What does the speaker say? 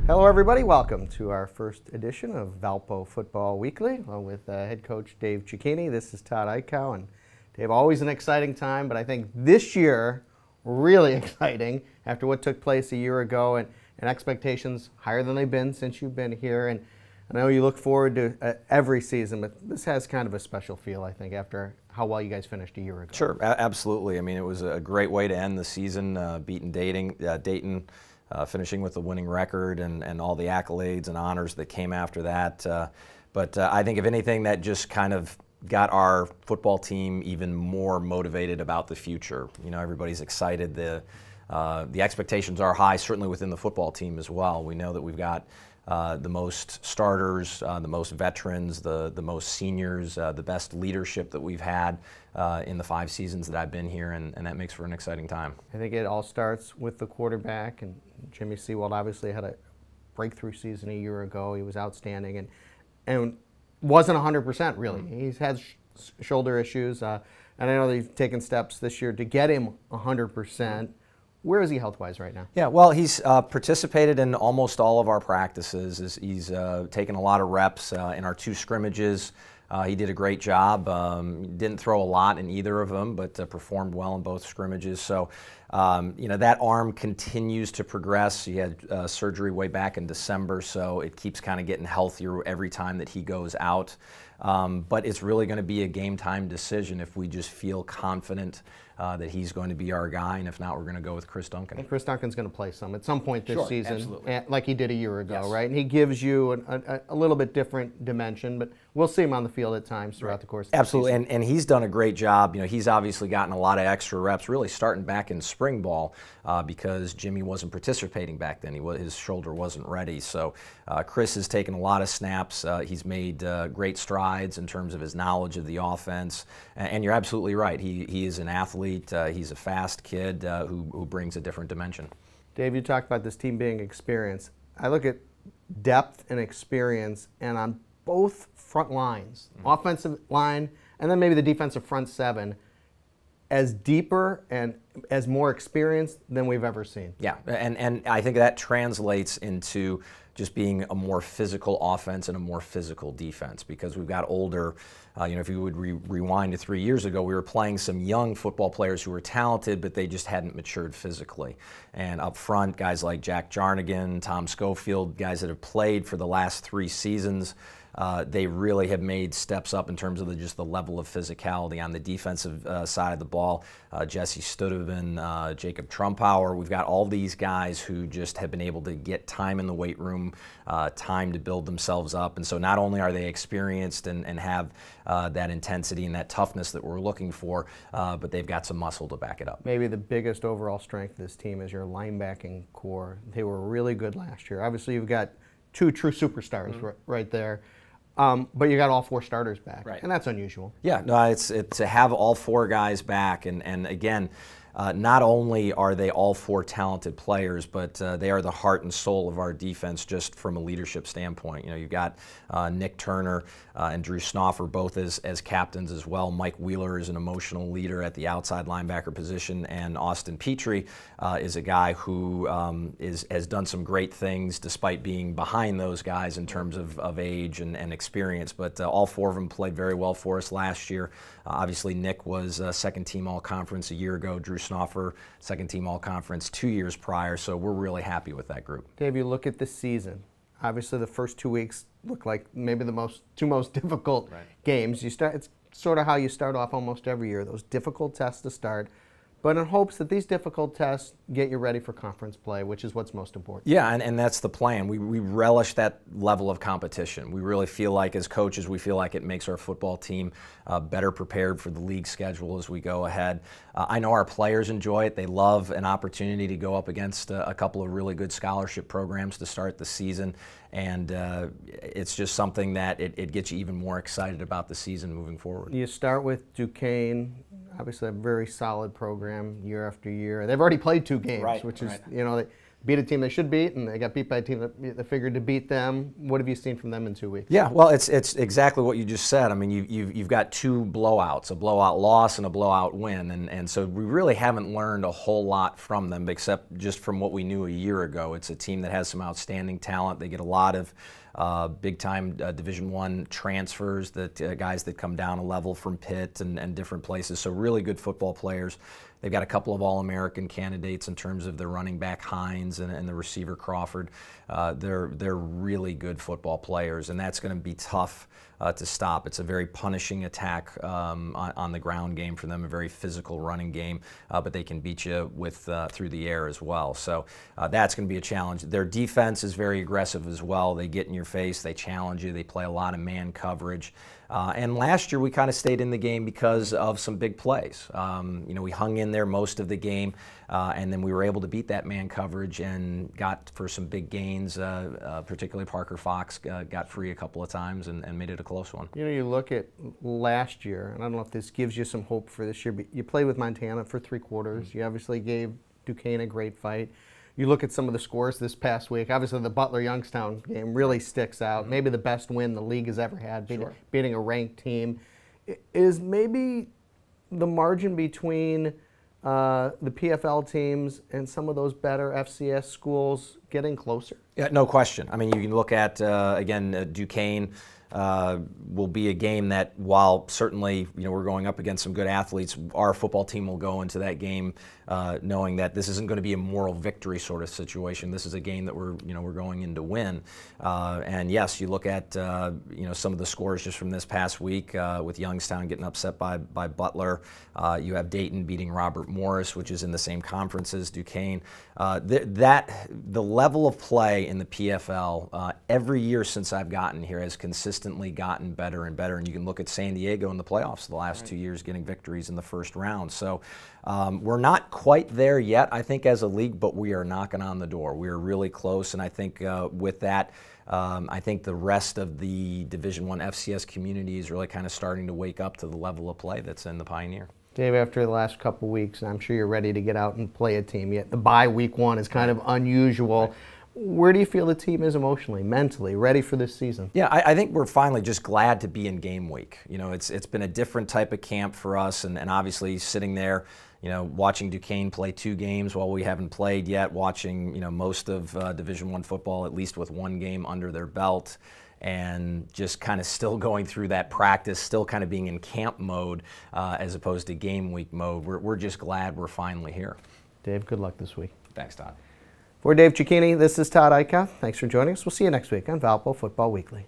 Hello everybody, welcome to our first edition of Valpo Football Weekly with head coach Dave Cicchini. This is Todd Eichow, and Dave, always an exciting time, but I think this year really exciting after what took place a year ago, and expectations higher than they've been since you've been here. And I know you look forward to every season, but this has kind of a special feel, I think, after how well you guys finished a year ago. Sure, absolutely. I mean, it was a great way to end the season, beating Dayton, finishing with a winning record and all the accolades and honors that came after that. But I think, if anything, that just kind of got our football team even more motivated about the future. You know, everybody's excited. The expectations are high, certainly within the football team as well. We know that we've got the most starters, the most veterans, the most seniors, the best leadership that we've had in the 5 seasons that I've been here, and that makes for an exciting time. I think it all starts with the quarterback, and Jimmy Seawald obviously had a breakthrough season a year ago. He was outstanding and wasn't 100% really. He's had shoulder issues, and I know they've taken steps this year to get him 100%. Where is he health-wise right now? Yeah, well, he's participated in almost all of our practices. He's taken a lot of reps in our 2 scrimmages. He did a great job. Didn't throw a lot in either of them, but performed well in both scrimmages. So, you know, that arm continues to progress. He had surgery way back in December, so it keeps kind of getting healthier every time that he goes out. But it's really going to be a game-time decision if we just feel confident that he's going to be our guy, and if not, we're going to go with Chris Duncan. And Chris Duncan's going to play some at some point this Sure, season, absolutely. like he did a year ago, Yes. right? And he gives you a little bit different dimension, but we'll see him on the field at times throughout the course of Absolutely, the season. and he's done a great job. You know, he's obviously gotten a lot of extra reps, really starting back in spring ball, because Jimmy wasn't participating back then. His shoulder wasn't ready. So Chris has taken a lot of snaps. He's made great strides in terms of his knowledge of the offense. And you're absolutely right. He is an athlete. He's a fast kid who brings a different dimension. Dave, you talked about this team being experienced. I look at depth and experience, and on both front lines, offensive line, and then maybe the defensive front 7, as deeper and as more experienced than we've ever seen. Yeah, and I think that translates into just being a more physical offense and a more physical defense, because we've got older, you know, if you would rewind to 3 years ago, we were playing some young football players who were talented, but they just hadn't matured physically. And up front, guys like Jack Jarnigan, Tom Schofield, guys that have played for the last 3 seasons, they really have made steps up in terms of just the level of physicality on the defensive side of the ball. Jesse Studevin, Jacob Trumpauer, we've got all these guys who just have been able to get time in the weight room, time to build themselves up. And so not only are they experienced and have that intensity and that toughness that we're looking for, but they've got some muscle to back it up. Maybe the biggest overall strength of this team is your linebacking core. They were really good last year. Obviously, you've got 2 true superstars right there. But you got all 4 starters back, right, and that's unusual. Yeah, no, it's to have all 4 guys back, and again, not only are they all 4 talented players, but they are the heart and soul of our defense, just from a leadership standpoint. You know, you've got Nick Turner and Drew Snoffer both as captains as well. Mike Wheeler is an emotional leader at the outside linebacker position, and Austin Petrie is a guy who has done some great things despite being behind those guys in terms of age and experience. But all 4 of them played very well for us last year. Obviously, Nick was second-team All-Conference a year ago. Drew Snoffer, second-team All-Conference 2 years prior, so we're really happy with that group. Dave, you look at the season. Obviously, the first 2 weeks look like maybe the 2 most difficult games. It's sort of how you start off almost every year, those difficult tests to start, but in hopes that these difficult tests get you ready for conference play, which is what's most important. Yeah, and that's the plan. We relish that level of competition. We really feel like, as coaches, we feel like it makes our football team better prepared for the league schedule as we go ahead. I know our players enjoy it. They love an opportunity to go up against a couple of really good scholarship programs to start the season, and it's just something that it gets you even more excited about the season moving forward. You start with Duquesne, obviously a very solid program year after year. They've already played 2 games, which is, you know, beat a team they should beat, and they got beat by a team that they figured to beat them. What have you seen from them in 2 weeks? Yeah, well, it's exactly what you just said. I mean, you've got two blowouts, a blowout loss and a blowout win, and so we really haven't learned a whole lot from them, except just from what we knew a year ago. It's a team that has some outstanding talent. They get a lot of big-time Division I transfers, that guys that come down a level from Pitt and different places. So really good football players. They've got a couple of All-American candidates in terms of their running back Hines and the receiver Crawford. They're really good football players, and that's going to be tough to stop. It's a very punishing attack on the ground game for them, a very physical running game, but they can beat you with through the air as well. So that's going to be a challenge. Their defense is very aggressive as well. They get in your face, they challenge you, they play a lot of man coverage. And last year we kind of stayed in the game because of some big plays. You know, we hung in there most of the game, and then we were able to beat that man coverage and got for some big gains. Particularly Parker Fox got free a couple of times and made it a close one. You know, you look at last year, and I don't know if this gives you some hope for this year, but you played with Montana for 3 quarters. You obviously gave Duquesne a great fight. You look at some of the scores this past week. Obviously, the Butler-Youngstown game really sticks out. Maybe the best win the league has ever had, beating a ranked team. Is maybe the margin between the PFL teams and some of those better FCS schools getting closer? Yeah, no question. I mean, you can look at, again, Duquesne. Will be a game that, while certainly we're going up against some good athletes, our football team will go into that game knowing that this isn't going to be a moral victory sort of situation. This is a game that we're going in to win. And yes, you look at some of the scores just from this past week with Youngstown getting upset by Butler. You have Dayton beating Robert Morris, which is in the same conference as Duquesne. The level of play in the PFL every year since I've gotten here has consistently gotten better and better. And you can look at San Diego in the playoffs the last 2 years, getting victories in the first round. So we're not quite there yet, I think, as a league, but we are knocking on the door. We are really close, and I think with that, I think the rest of the Division I FCS community is really kind of starting to wake up to the level of play that's in the Pioneer. Dave, after the last couple weeks, I'm sure you're ready to get out and play a team. Yet the bye week 1 is kind of unusual. Right. Where do you feel the team is emotionally, mentally, ready for this season? Yeah, I think we're finally just glad to be in game week. It's been a different type of camp for us, and obviously sitting there, watching Duquesne play 2 games while we haven't played yet, watching most of Division I football at least with 1 game under their belt, and just kind of still going through that practice, still kind of being in camp mode as opposed to game week mode. We're just glad we're finally here. Dave, good luck this week. Thanks, Todd. For Dave Cicchini, this is Todd Eichhoff. Thanks for joining us. We'll see you next week on Valpo Football Weekly.